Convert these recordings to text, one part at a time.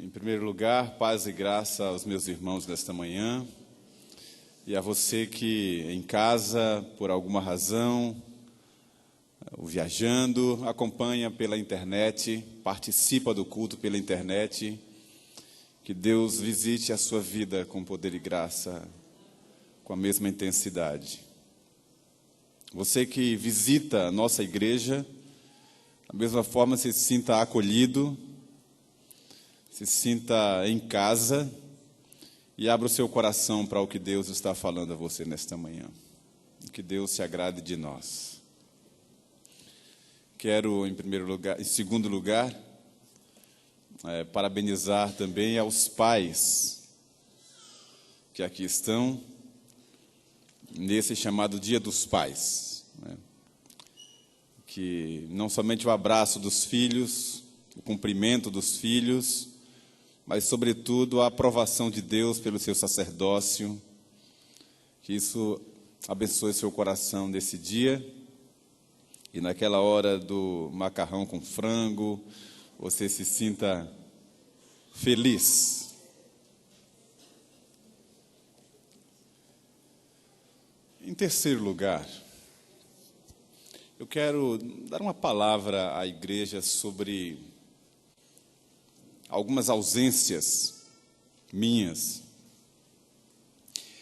Em primeiro lugar, paz e graça aos meus irmãos nesta manhã e a você que em casa, por alguma razão, ou viajando, acompanha pela internet, participa do culto pela internet. Que Deus visite a sua vida com poder e graça, com a mesma intensidade. Você que visita a nossa igreja, da mesma forma se sinta acolhido, se sinta em casa e abra o seu coração para o que Deus está falando a você nesta manhã. Que Deus se agrade de nós. Quero, em segundo lugar, parabenizar também aos pais que aqui estão nesse chamado Dia dos Pais, né? Que não somente o abraço dos filhos, o cumprimento dos filhos, mas, sobretudo, a aprovação de Deus pelo seu sacerdócio, que isso abençoe seu coração nesse dia, e naquela hora do macarrão com frango, você se sinta feliz. Em terceiro lugar, eu quero dar uma palavra à igreja sobre algumas ausências minhas.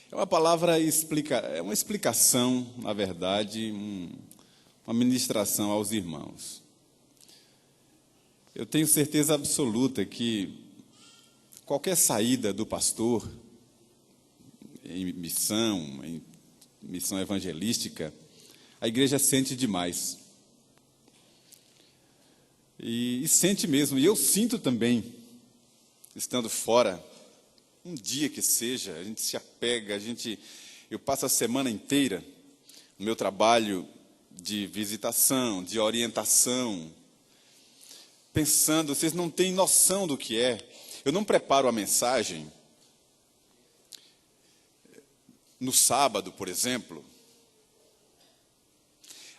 É uma palavra é uma explicação, na verdade, uma ministração aos irmãos. Eu tenho certeza absoluta que qualquer saída do pastor em missão evangelística, a igreja sente demais. E sente mesmo, e eu sinto também, estando fora, um dia que seja, a gente se apega, eu passo a semana inteira no meu trabalho de visitação, de orientação, pensando, vocês não têm noção do que é. Eu não preparo a mensagem no sábado, por exemplo.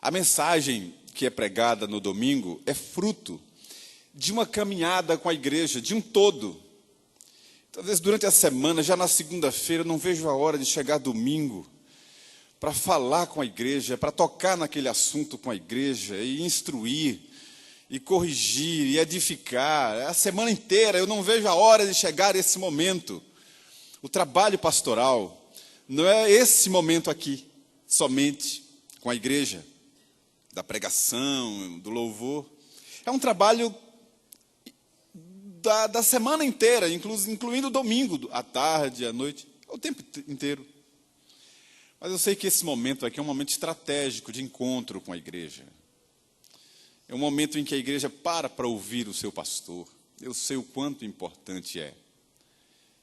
A mensagem que é pregada no domingo é fruto de uma caminhada com a igreja, de um todo. Talvez durante a semana, já na segunda-feira, eu não vejo a hora de chegar domingo para falar com a igreja, para tocar naquele assunto com a igreja e instruir, e corrigir, e edificar. A semana inteira eu não vejo a hora de chegar esse momento. O trabalho pastoral não é esse momento aqui, somente com a igreja, da pregação, do louvor. É um trabalho da semana inteira, incluindo o domingo, à tarde, à noite, o tempo inteiro. Mas eu sei que esse momento aqui é um momento estratégico de encontro com a igreja. É um momento em que a igreja para ouvir o seu pastor. Eu sei o quanto importante é.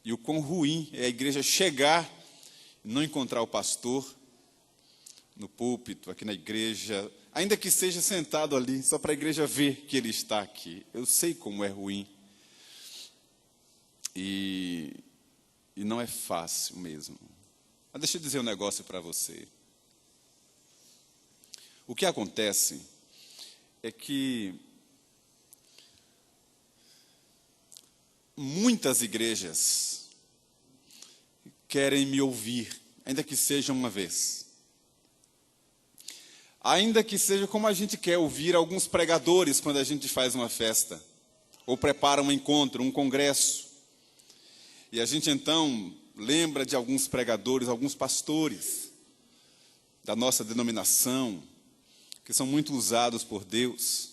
E o quão ruim é a igreja chegar e não encontrar o pastor no púlpito, aqui na igreja, ainda que seja sentado ali, só para a igreja ver que ele está aqui. Eu sei como é ruim. E não é fácil mesmo. Mas deixa eu dizer um negócio para você. O que acontece é que muitas igrejas querem me ouvir, ainda que seja uma vez. Ainda que seja como a gente quer ouvir alguns pregadores quando a gente faz uma festa, ou prepara um encontro, um congresso. E a gente então lembra de alguns pregadores, alguns pastores da nossa denominação, que são muito usados por Deus,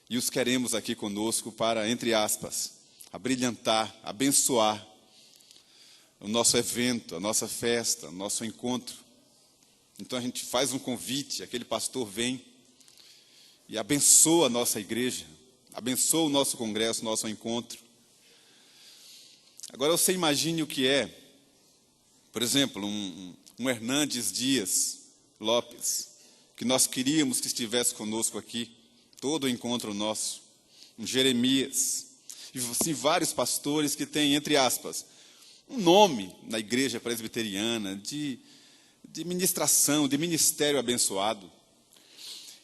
e os queremos aqui conosco para, entre aspas, abrilhantar, abençoar o nosso evento, a nossa festa, o nosso encontro. Então a gente faz um convite, aquele pastor vem e abençoa a nossa igreja, abençoa o nosso congresso, o nosso encontro. Agora você imagine o que é, por exemplo, um Hernandes Dias Lopes, que nós queríamos que estivesse conosco aqui, todo o encontro nosso, um Jeremias, e assim, vários pastores que têm, entre aspas, um nome na igreja presbiteriana, de ministração, de ministério abençoado.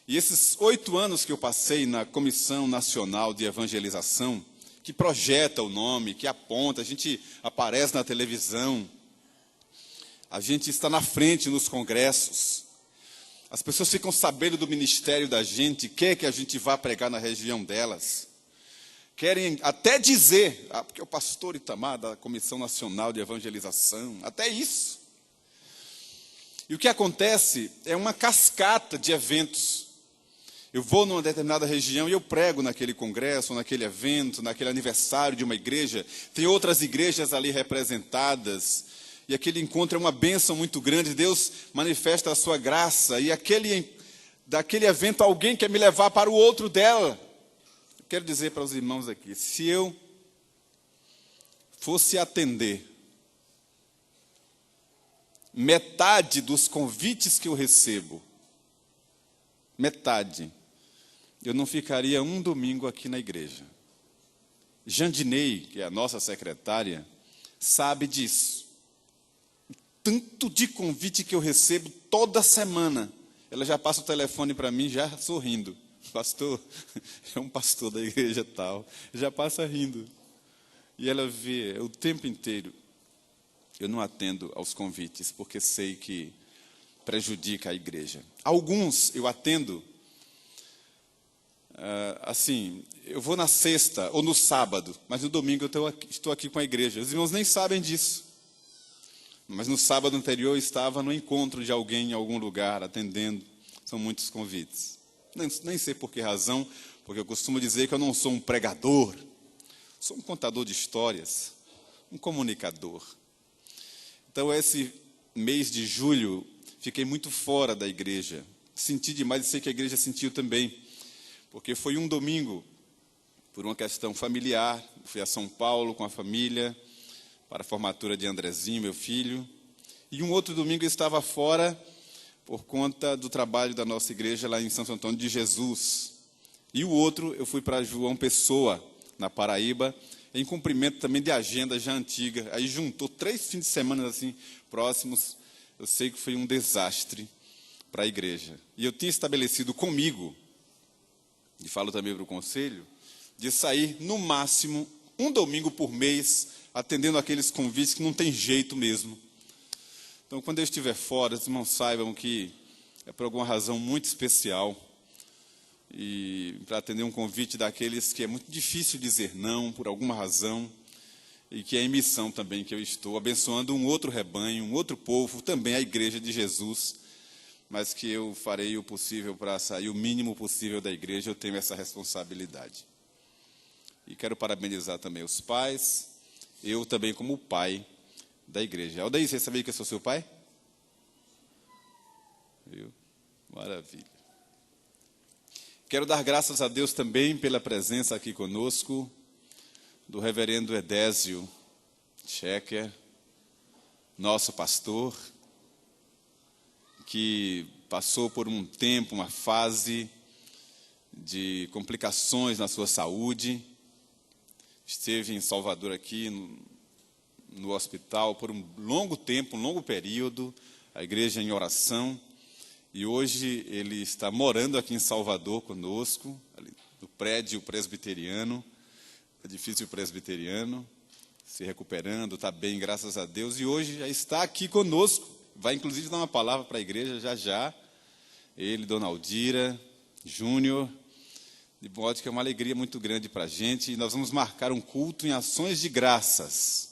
E esses 8 anos que eu passei na Comissão Nacional de Evangelização, que projeta o nome, que aponta, a gente aparece na televisão, a gente está na frente nos congressos, as pessoas ficam sabendo do ministério da gente, quer que a gente vá pregar na região delas, querem até dizer, porque é o pastor Itamar da Comissão Nacional de Evangelização, até isso. E o que acontece é uma cascata de eventos. Eu vou numa determinada região e eu prego naquele congresso, naquele evento, naquele aniversário de uma igreja. Tem outras igrejas ali representadas. E aquele encontro é uma bênção muito grande. Deus manifesta a sua graça. E daquele evento alguém quer me levar para o outro dela. Eu quero dizer para os irmãos aqui, se eu fosse atender metade dos convites que eu recebo, metade, eu não ficaria um domingo aqui na igreja. Jandinei, que é a nossa secretária, sabe disso. Tanto de convite que eu recebo toda semana. Ela já passa o telefone para mim, já sorrindo. Pastor, é um pastor da igreja tal. Já passa rindo. E ela vê o tempo inteiro. Eu não atendo aos convites, porque sei que prejudica a igreja. Alguns eu atendo, assim, eu vou na sexta ou no sábado, mas no domingo eu estou aqui com a igreja. Os irmãos nem sabem disso. Mas no sábado anterior eu estava no encontro de alguém em algum lugar, atendendo. São muitos convites. Nem sei por que razão, porque eu costumo dizer que eu não sou um pregador. Sou um contador de histórias, um comunicador. Então, esse mês de julho, fiquei muito fora da igreja. Senti demais e sei que a igreja sentiu também. Porque foi um domingo, por uma questão familiar, fui a São Paulo com a família, para a formatura de Andrezinho, meu filho. E um outro domingo eu estava fora, por conta do trabalho da nossa igreja lá em Santo Antônio de Jesus. E o outro, eu fui para João Pessoa, na Paraíba, em cumprimento também de agenda já antiga. Aí juntou 3 fins de semana assim, próximos. Eu sei que foi um desastre para a igreja. E eu tinha estabelecido comigo, e falo também para o conselho, de sair no máximo um domingo por mês, atendendo aqueles convites que não tem jeito mesmo. Então, quando eu estiver fora, os irmãos saibam que é por alguma razão muito especial, e para atender um convite daqueles que é muito difícil dizer não, por alguma razão, e que é em missão também que eu estou, abençoando um outro rebanho, um outro povo, também a igreja de Jesus, mas que eu farei o possível para sair o mínimo possível da igreja, eu tenho essa responsabilidade. E quero parabenizar também os pais, eu também como pai da igreja. Aldair, você sabia que eu sou seu pai? Viu? Maravilha. Quero dar graças a Deus também pela presença aqui conosco do reverendo Edésio Schecker, nosso pastor, que passou por um tempo, uma fase de complicações na sua saúde, esteve em Salvador aqui no hospital por um longo tempo, um longo período, a igreja em oração. E hoje ele está morando aqui em Salvador conosco, ali no prédio presbiteriano, edifício presbiteriano, se recuperando, está bem, graças a Deus. E hoje já está aqui conosco, vai inclusive dar uma palavra para a igreja já. Ele, Dona Aldira, Júnior, de modo que é uma alegria muito grande para a gente. E nós vamos marcar um culto em ações de graças,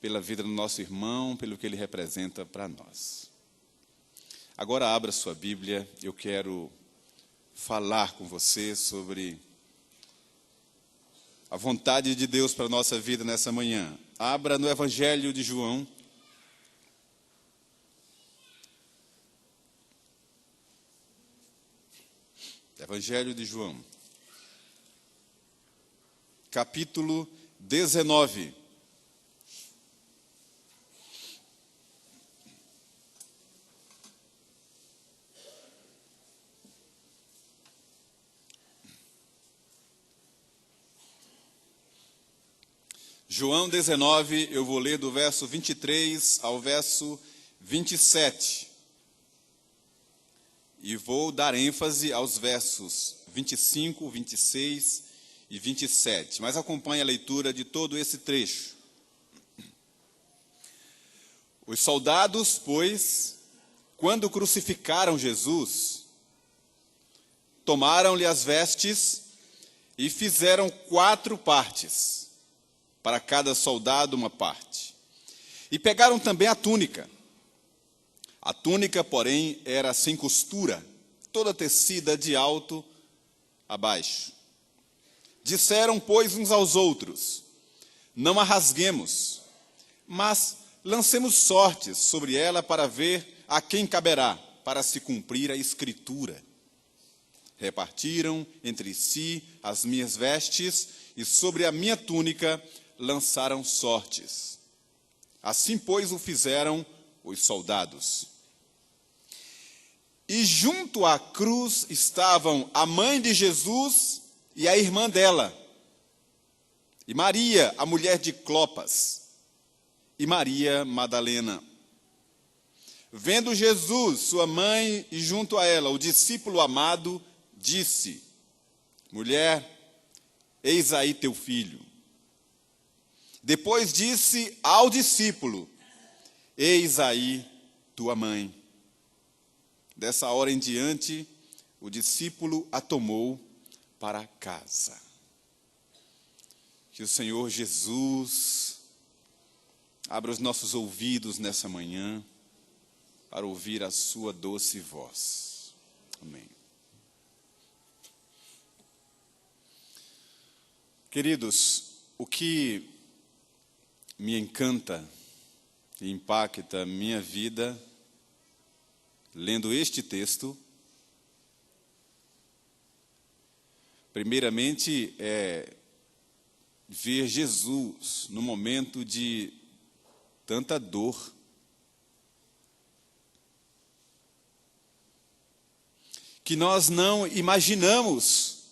pela vida do nosso irmão, pelo que ele representa para nós. Agora abra sua Bíblia, eu quero falar com você sobre a vontade de Deus para a nossa vida nessa manhã. Abra no Evangelho de João. Evangelho de João. Capítulo 19. João 19, eu vou ler do verso 23 ao verso 27. E vou dar ênfase aos versos 25, 26 e 27, mas acompanhe a leitura de todo esse trecho. Os soldados, pois, quando crucificaram Jesus, tomaram-lhe as vestes e fizeram 4 partes, para cada soldado uma parte. E pegaram também a túnica. A túnica, porém, era sem costura, toda tecida de alto a baixo. Disseram, pois, uns aos outros: não a rasguemos, mas lancemos sortes sobre ela para ver a quem caberá, para se cumprir a Escritura. Repartiram entre si as minhas vestes e sobre a minha túnica lançaram sortes. Assim, pois, o fizeram os soldados. E junto à cruz estavam a mãe de Jesus e a irmã dela, e Maria, a mulher de Clopas, e Maria Madalena. Vendo Jesus, sua mãe, e junto a ela o discípulo amado, disse: mulher, eis aí teu filho. Depois disse ao discípulo: eis aí tua mãe. Dessa hora em diante, o discípulo a tomou para casa. Que o Senhor Jesus abra os nossos ouvidos nessa manhã para ouvir a sua doce voz. Amém. Queridos, o que me encanta e impacta a minha vida lendo este texto, primeiramente, é ver Jesus no momento de tanta dor. Que nós não imaginamos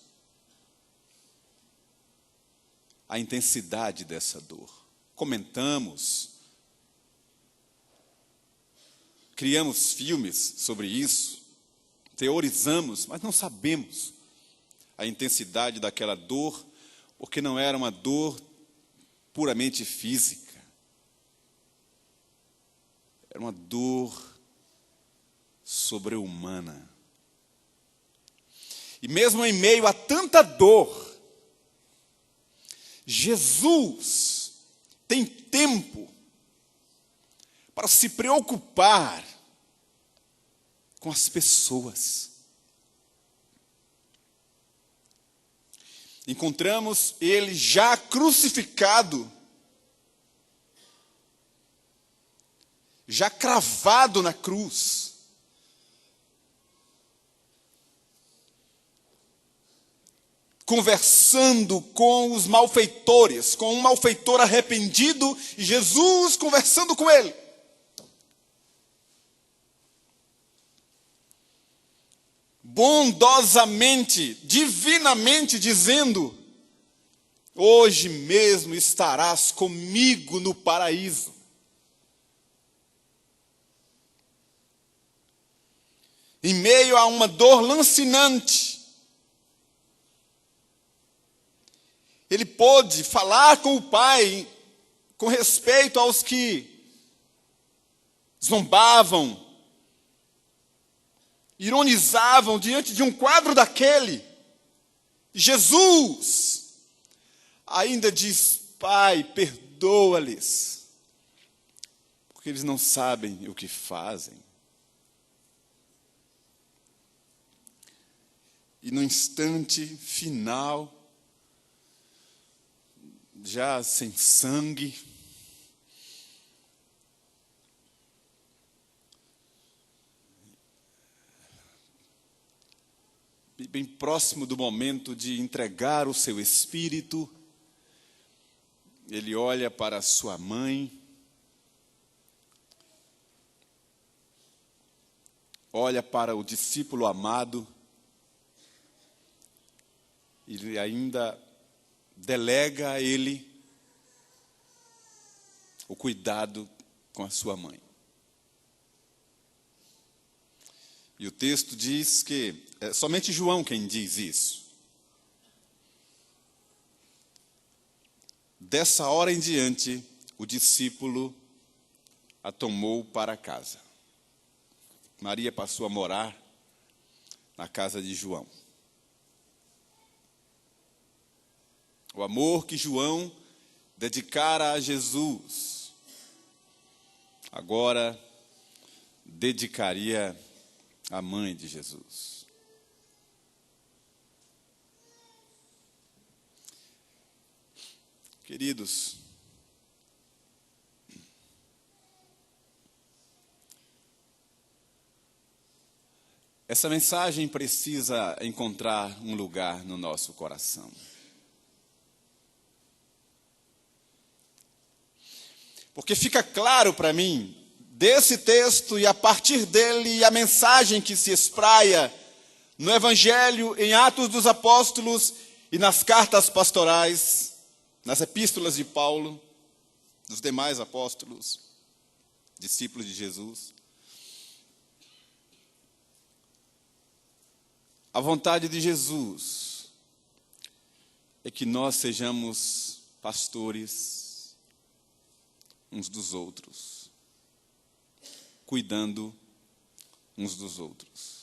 a intensidade dessa dor. Comentamos, criamos filmes sobre isso, teorizamos, mas não sabemos a intensidade daquela dor, porque não era uma dor puramente física. Era uma dor sobre-humana. E mesmo em meio a tanta dor, Jesus tem tempo para se preocupar com as pessoas. Encontramos ele já crucificado, já cravado na cruz. Conversando com os malfeitores, com um malfeitor arrependido, e Jesus conversando com ele. Bondosamente, divinamente dizendo: hoje mesmo estarás comigo no paraíso. Em meio a uma dor lancinante, ele pôde falar com o Pai com respeito aos que zombavam, ironizavam diante de um quadro daquele. Jesus ainda diz: Pai, perdoa-lhes, porque eles não sabem o que fazem. E no instante final, já sem sangue, bem próximo do momento de entregar o seu espírito, ele olha para sua mãe, olha para o discípulo amado, ele ainda delega a ele o cuidado com a sua mãe. E o texto diz que é somente João quem diz isso. Dessa hora em diante, o discípulo a tomou para casa. Maria passou a morar na casa de João. O amor que João dedicara a Jesus, agora dedicaria à mãe de Jesus. Queridos, essa mensagem precisa encontrar um lugar no nosso coração. Porque fica claro para mim, desse texto e a partir dele, a mensagem que se espraia no Evangelho, em Atos dos Apóstolos e nas cartas pastorais, nas epístolas de Paulo, dos demais apóstolos, discípulos de Jesus. A vontade de Jesus é que nós sejamos pastores uns dos outros, cuidando uns dos outros.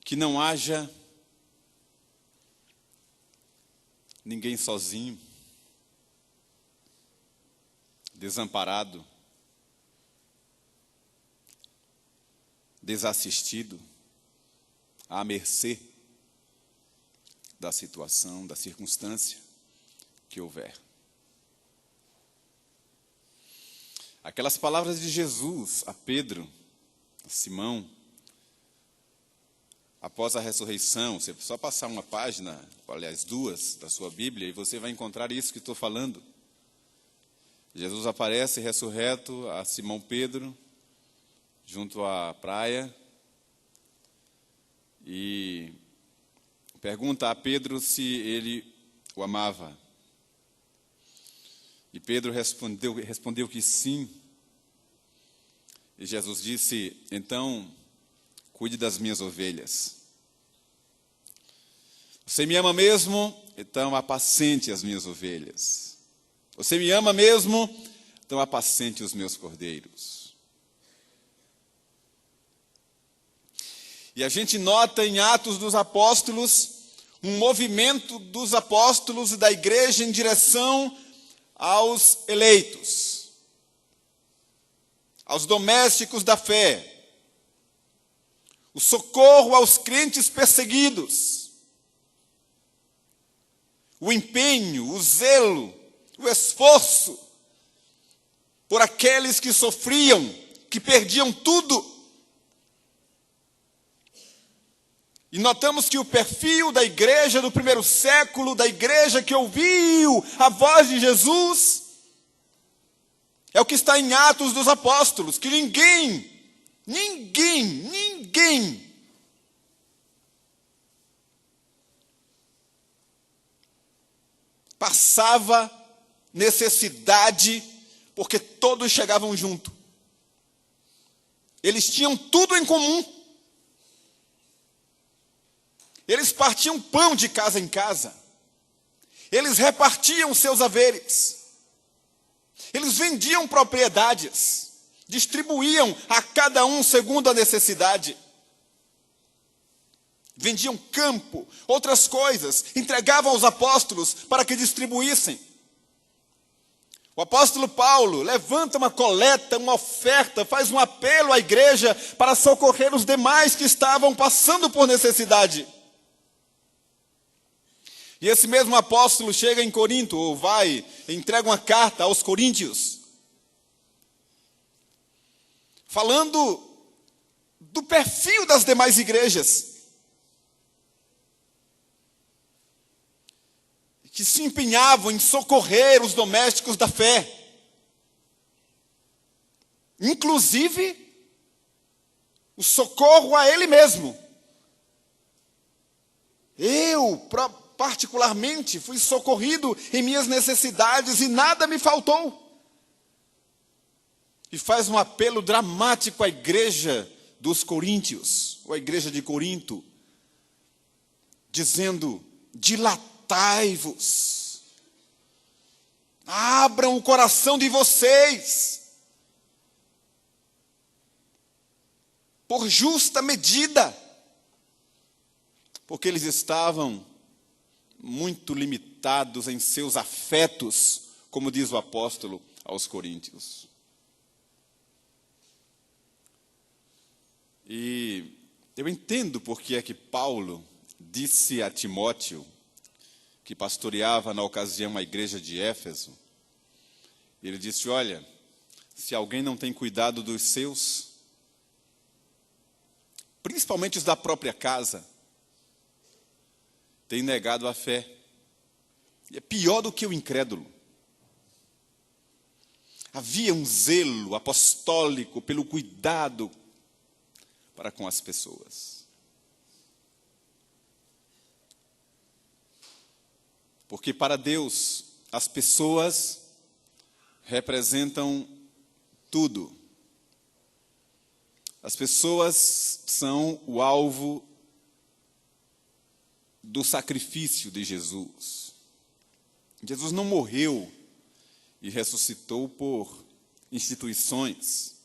Que não haja ninguém sozinho, desamparado, desassistido, à mercê da situação, da circunstância que houver. Aquelas palavras de Jesus a Pedro, a Simão, após a ressurreição, você só passar uma página, aliás, 2 da sua Bíblia, e você vai encontrar isso que estou falando. Jesus aparece ressurreto a Simão Pedro, junto à praia, e pergunta a Pedro se ele o amava. E Pedro respondeu que sim. E Jesus disse: então, cuide das minhas ovelhas. Você me ama mesmo? Então apacente as minhas ovelhas. Você me ama mesmo? Então apacente os meus cordeiros. E a gente nota em Atos dos Apóstolos um movimento dos apóstolos e da igreja em direção aos eleitos, aos domésticos da fé, o socorro aos crentes perseguidos, o empenho, o zelo, o esforço por aqueles que sofriam, que perdiam tudo. E notamos que o perfil da igreja do primeiro século, da igreja que ouviu a voz de Jesus, é o que está em Atos dos Apóstolos, que ninguém passava necessidade, porque todos chegavam junto. Eles tinham tudo em comum. Eles partiam pão de casa em casa. Eles repartiam seus haveres. Eles vendiam propriedades. Distribuíam a cada um segundo a necessidade. Vendiam campo, outras coisas. Entregavam aos apóstolos para que distribuíssem. O apóstolo Paulo levanta uma coleta, uma oferta, faz um apelo à igreja para socorrer os demais que estavam passando por necessidade. E esse mesmo apóstolo chega em Corinto, ou vai, entrega uma carta aos coríntios, falando do perfil das demais igrejas, que se empenhavam em socorrer os domésticos da fé. Inclusive, o socorro a ele mesmo. Particularmente, fui socorrido em minhas necessidades e nada me faltou. E faz um apelo dramático à igreja dos coríntios, ou à igreja de Corinto, dizendo: dilatai-vos, abram o coração de vocês, por justa medida, porque eles estavam muito limitados em seus afetos, como diz o apóstolo aos Coríntios. E eu entendo porque é que Paulo disse a Timóteo, que pastoreava na ocasião a igreja de Éfeso, ele disse: olha, se alguém não tem cuidado dos seus, principalmente os da própria casa, tem negado a fé. E é pior do que o incrédulo. Havia um zelo apostólico pelo cuidado para com as pessoas. Porque para Deus, as pessoas representam tudo. As pessoas são o alvo do sacrifício de Jesus. Jesus não morreu e ressuscitou por instituições,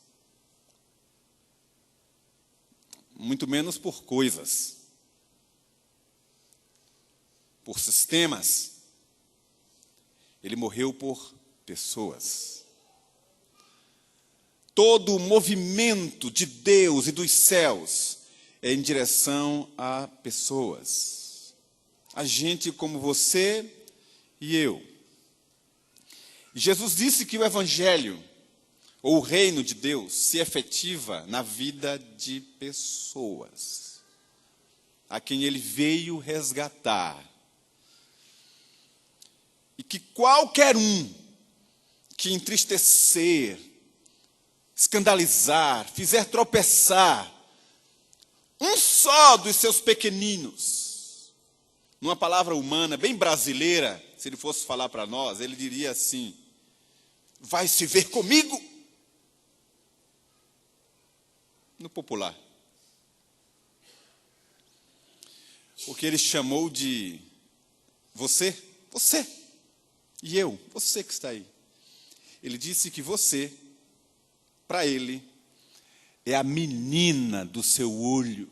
muito menos por coisas, por sistemas. Ele morreu por pessoas. Todo o movimento de Deus e dos céus é em direção a pessoas. A gente como você e eu. Jesus disse que o Evangelho, ou o reino de Deus, se efetiva na vida de pessoas, a quem ele veio resgatar. E que qualquer um que entristecer, escandalizar, fizer tropeçar um só dos seus pequeninos, numa palavra humana, bem brasileira, se ele fosse falar para nós, ele diria assim: vai se ver comigo. No popular. Porque ele chamou de você e eu, você que está aí. Ele disse que você, para ele, é a menina do seu olho.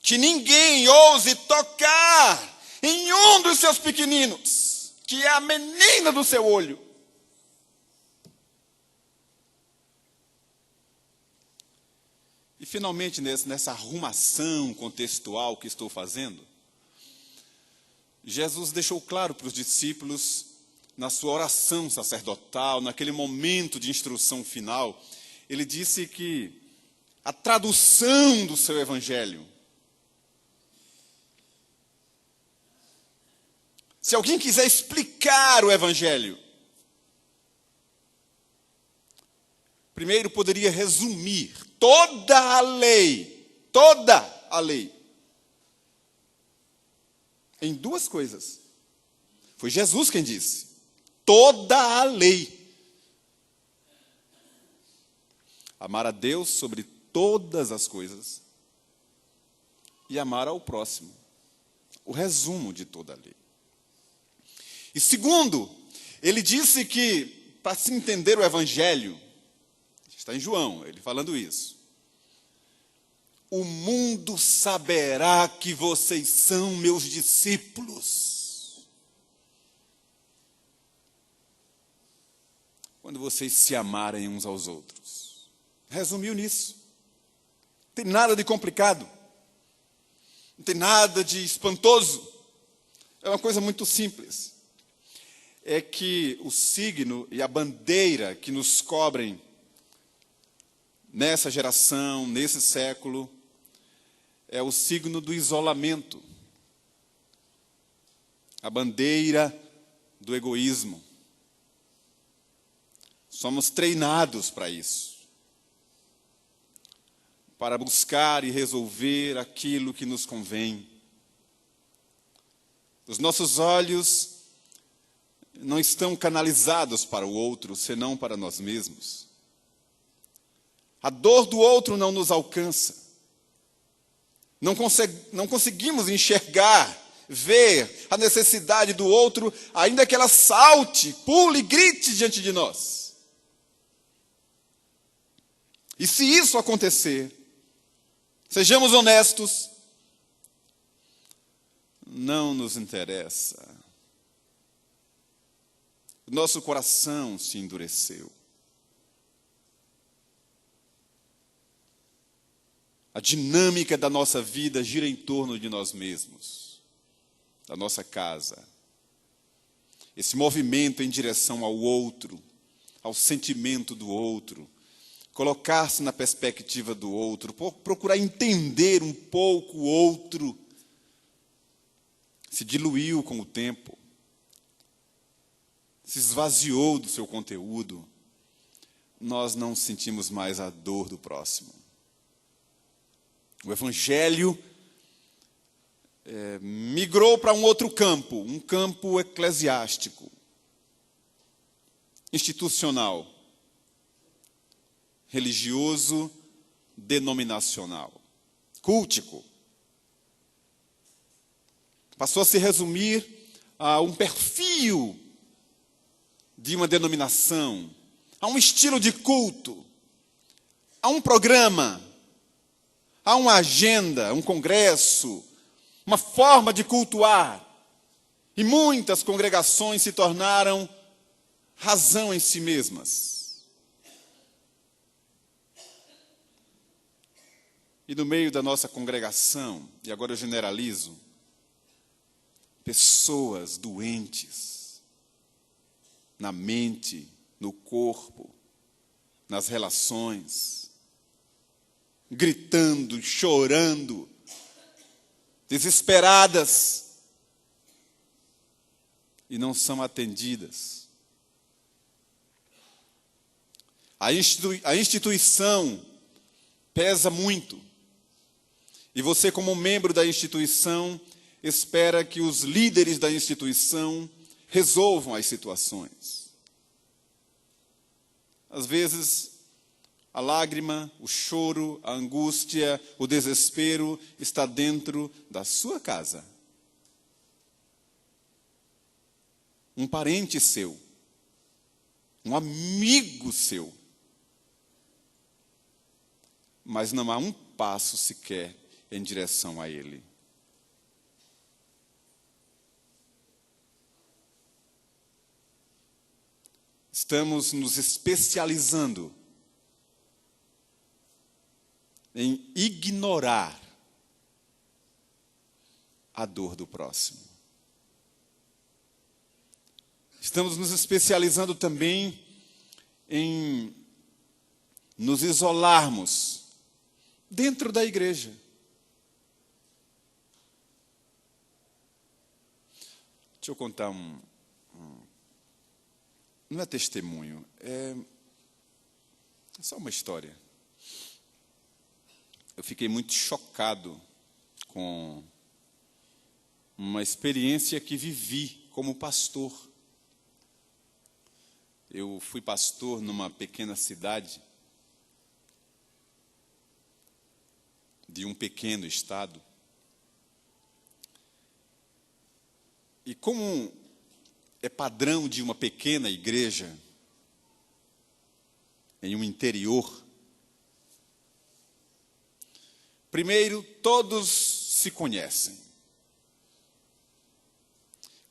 Que ninguém ouse tocar em um dos seus pequeninos, que é a menina do seu olho. E finalmente, nessa arrumação contextual que estou fazendo, Jesus deixou claro para os discípulos, na sua oração sacerdotal, naquele momento de instrução final, ele disse que a tradução do seu evangelho, se alguém quiser explicar o evangelho, primeiro poderia resumir toda a lei, em duas coisas. Foi Jesus quem disse: toda a lei. Amar a Deus sobre todas as coisas e amar ao próximo. O resumo de toda a lei. E segundo, ele disse que, para se entender o evangelho, está em João, ele falando isso, o mundo saberá que vocês são meus discípulos quando vocês se amarem uns aos outros. Resumiu nisso. Não tem nada de complicado, não tem nada de espantoso, é uma coisa muito simples. É que o signo e a bandeira que nos cobrem nessa geração, nesse século, é o signo do isolamento, a bandeira do egoísmo. Somos treinados para isso, para buscar e resolver aquilo que nos convém. Os nossos olhos não estão canalizados para o outro, senão para nós mesmos. A dor do outro não nos alcança. Não conseguimos enxergar, ver a necessidade do outro, ainda que ela salte, pule, grite diante de nós. E se isso acontecer, sejamos honestos, não nos interessa. Nosso coração se endureceu. A dinâmica da nossa vida gira em torno de nós mesmos, da nossa casa. Esse movimento em direção ao outro, ao sentimento do outro, colocar-se na perspectiva do outro, procurar entender um pouco o outro, se diluiu com o tempo, se esvaziou do seu conteúdo. Nós não sentimos mais a dor do próximo. O Evangelho migrou para um outro campo, um campo eclesiástico, institucional, religioso, denominacional, cultico. Passou a se resumir a um perfil de uma denominação, a um estilo de culto, a um programa, a uma agenda, um congresso, uma forma de cultuar. E muitas congregações se tornaram razão em si mesmas. E no meio da nossa congregação, e agora eu generalizo, pessoas doentes na mente, no corpo, nas relações, gritando, chorando, desesperadas, e não são atendidas. A instituição pesa muito, e você, como membro da instituição, espera que os líderes da instituição resolvam as situações. Às vezes, a lágrima, o choro, a angústia, o desespero está dentro da sua casa. Um parente seu, um amigo seu. Mas não há um passo sequer em direção a ele. Estamos nos especializando em ignorar a dor do próximo. Estamos nos especializando também em nos isolarmos dentro da igreja. Deixa eu contar não é testemunho, é só uma história. Eu fiquei muito chocado com uma experiência que vivi como pastor. Eu fui pastor numa pequena cidade de um pequeno estado. E como é padrão de uma pequena igreja em um interior, primeiro, todos se conhecem.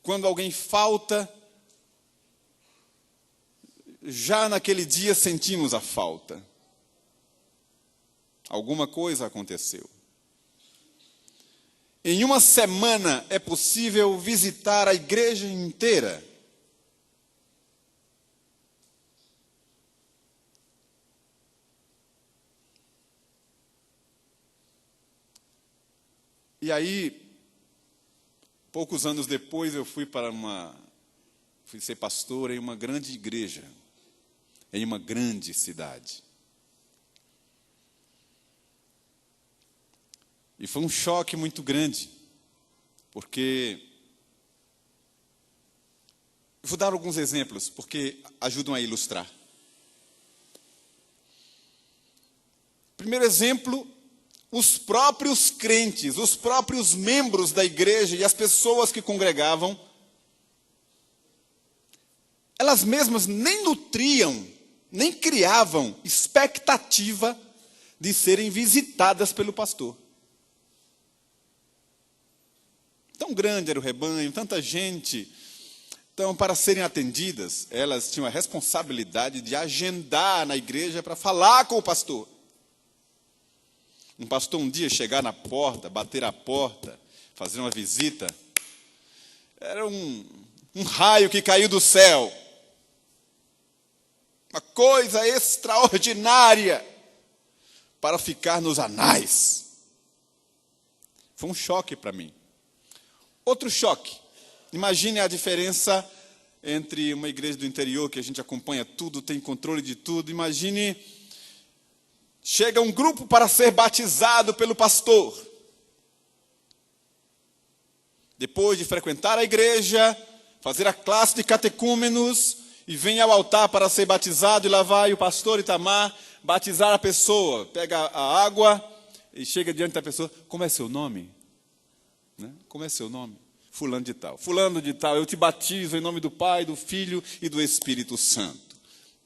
Quando alguém falta, já naquele dia sentimos a falta. Alguma coisa aconteceu. Em uma semana é possível visitar a igreja inteira. E aí, poucos anos depois, eu fui ser pastor em uma grande igreja, em uma grande cidade. E foi um choque muito grande, porque eu vou dar alguns exemplos, porque ajudam a ilustrar. Primeiro exemplo, os próprios crentes, os próprios membros da igreja e as pessoas que congregavam, elas mesmas nem nutriam, nem criavam expectativa de serem visitadas pelo pastor. Tão grande era o rebanho, tanta gente. Então, para serem atendidas, elas tinham a responsabilidade de agendar na igreja para falar com o pastor. Um pastor um dia chegar na porta, bater a porta, fazer uma visita, era um raio que caiu do céu. Uma coisa extraordinária para ficar nos anais. Foi um choque para mim. Outro choque. Imagine a diferença entre uma igreja do interior, que a gente acompanha tudo, tem controle de tudo. Imagine, chega um grupo para ser batizado pelo pastor. Depois de frequentar a igreja, fazer a classe de catecúmenos, e vem ao altar para ser batizado, e lá vai o pastor Itamar batizar a pessoa. Pega a água e chega diante da pessoa. Como é seu nome? Né? Como é seu nome? Fulano de tal. Fulano de tal, eu te batizo em nome do Pai, do Filho e do Espírito Santo.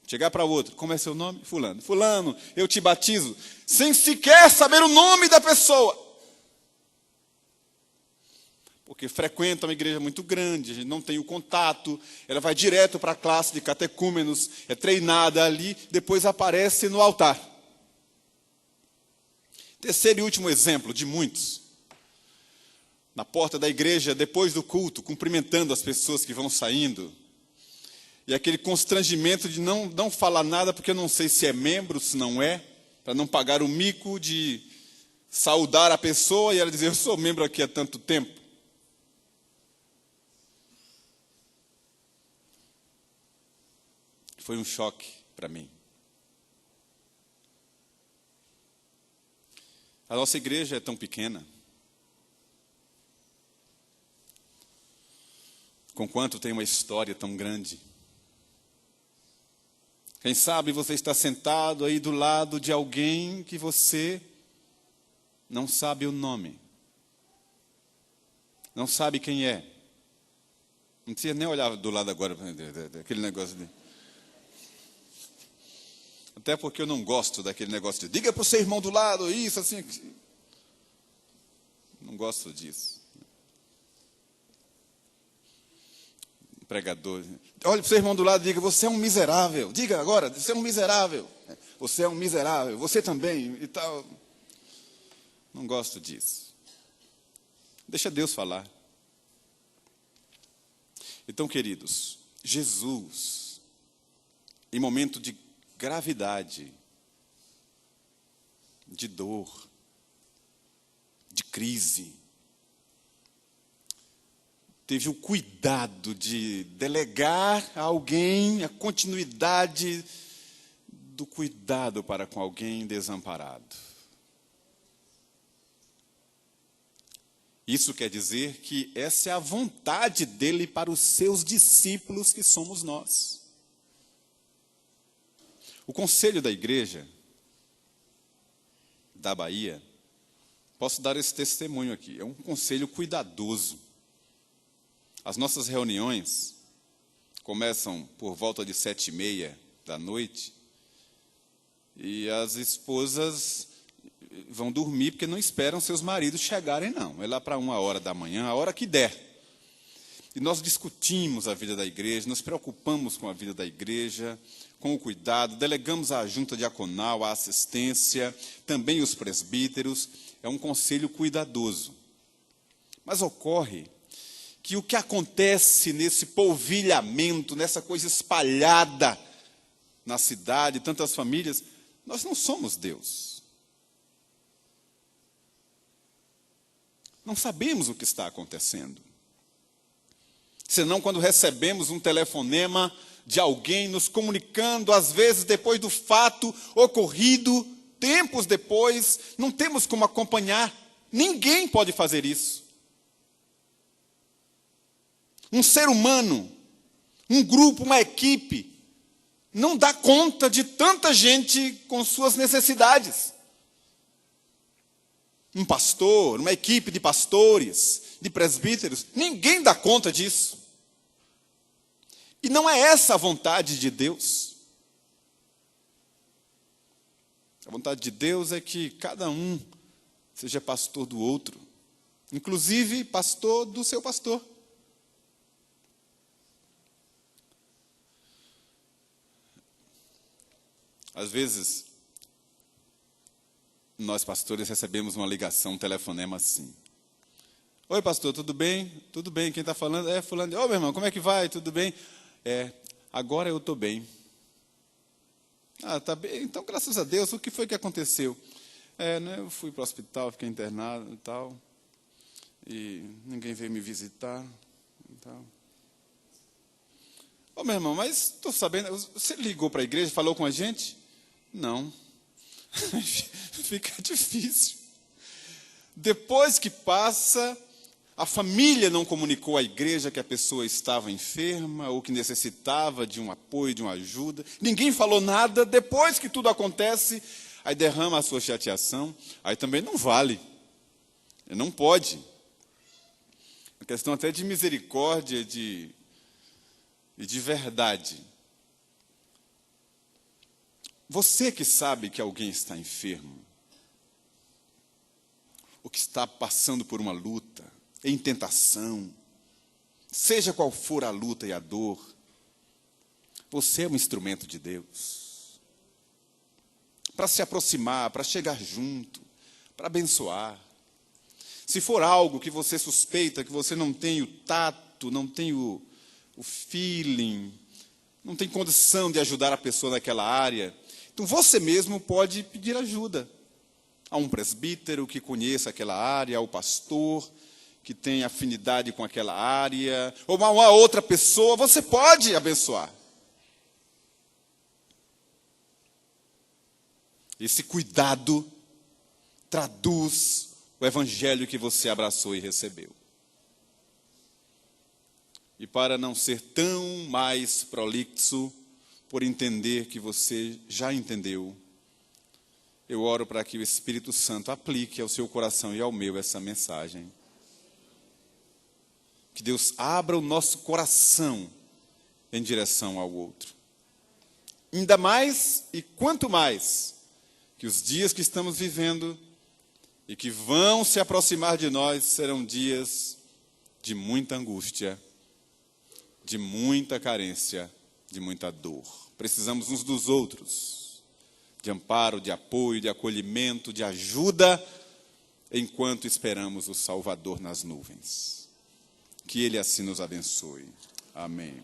Chegar para o outro. Como é seu nome? Fulano. Fulano, eu te batizo. Sem sequer saber o nome da pessoa. Porque frequenta uma igreja muito grande, a gente não tem o contato, ela vai direto para a classe de catecúmenos, é treinada ali, depois aparece no altar. Terceiro e último exemplo de muitos. Na porta da igreja, depois do culto, cumprimentando as pessoas que vão saindo. E aquele constrangimento de não falar nada, porque eu não sei se é membro, se não é, para não pagar o mico de saudar a pessoa e ela dizer, eu sou membro aqui há tanto tempo. Foi um choque para mim. A nossa igreja é tão pequena. Conquanto tem uma história tão grande. Quem sabe você está sentado aí do lado de alguém que você não sabe o nome. Não sabe quem é. Não precisa nem olhar do lado agora, daquele negócio de... Até porque eu não gosto daquele negócio de diga para o seu irmão do lado, isso, assim. Não gosto disso. Pregador. Olha para o seu irmão do lado e diga, você é um miserável. Diga agora, você é um miserável. Você é um miserável. Você também e tal. Não gosto disso. Deixa Deus falar. Então, queridos, Jesus, em momento de gravidade, de dor, de crise, teve o cuidado de delegar a alguém a continuidade do cuidado para com alguém desamparado. Isso quer dizer que essa é a vontade dele para os seus discípulos, que somos nós. O conselho da igreja da Bahia, posso dar esse testemunho aqui, é um conselho cuidadoso. As nossas reuniões começam por volta de 7h30 da noite e as esposas vão dormir porque não esperam seus maridos chegarem, não. É lá para 1h da manhã, a hora que der. E nós discutimos a vida da igreja, nos preocupamos com a vida da igreja, com o cuidado, delegamos à junta diaconal, à assistência, também os presbíteros. É um conselho cuidadoso. Mas ocorre que o que acontece nesse polvilhamento, nessa coisa espalhada na cidade, tantas famílias, nós não somos Deus. Não sabemos o que está acontecendo. Senão quando recebemos um telefonema de alguém nos comunicando, às vezes depois do fato ocorrido, tempos depois, não temos como acompanhar. Ninguém pode fazer isso. Um ser humano, um grupo, uma equipe, não dá conta de tanta gente com suas necessidades. um pastor, uma equipe de pastores, de presbíteros. Ninguém dá conta disso. E não é essa a vontade de Deus. A vontade de Deus é que cada um seja pastor do outro, inclusive pastor do seu pastor. Às vezes, nós pastores recebemos uma ligação, um telefonema assim. Oi, pastor, tudo bem? Tudo bem, quem está falando? É fulano. Ô, meu irmão, como é que vai? Tudo bem? Agora eu estou bem. Ah, tá bem. Então, graças a Deus, o que foi que aconteceu? Eu fui para o hospital, fiquei internado e tal, e ninguém veio me visitar e tal. Ô, meu irmão, mas estou sabendo, você ligou para a igreja, falou com a gente? Não. Fica difícil. Depois que passa, a família não comunicou à igreja que a pessoa estava enferma ou que necessitava de um apoio, de uma ajuda. Ninguém falou nada. Depois que tudo acontece, aí derrama a sua chateação. Aí também não vale. Não pode. É questão até de misericórdia e de verdade. Você que sabe que alguém está enfermo, ou que está passando por uma luta, em tentação, seja qual for a luta e a dor, você é um instrumento de Deus. Para se aproximar, para chegar junto, para abençoar. Se for algo que você suspeita, que você não tem o tato, não tem o feeling, não tem condição de ajudar a pessoa naquela área, então você mesmo pode pedir ajuda a um presbítero que conheça aquela área, ao pastor que tem afinidade com aquela área, ou uma outra pessoa, você pode abençoar. Esse cuidado traduz o evangelho que você abraçou e recebeu. E para não ser tão mais prolixo, por entender que você já entendeu, eu oro para que o Espírito Santo aplique ao seu coração e ao meu essa mensagem. Que Deus abra o nosso coração em direção ao outro. Ainda mais e quanto mais que os dias que estamos vivendo e que vão se aproximar de nós serão dias de muita angústia, de muita carência, de muita dor. Precisamos uns dos outros, de amparo, de apoio, de acolhimento, de ajuda, enquanto esperamos o Salvador nas nuvens. Que Ele assim nos abençoe. Amém.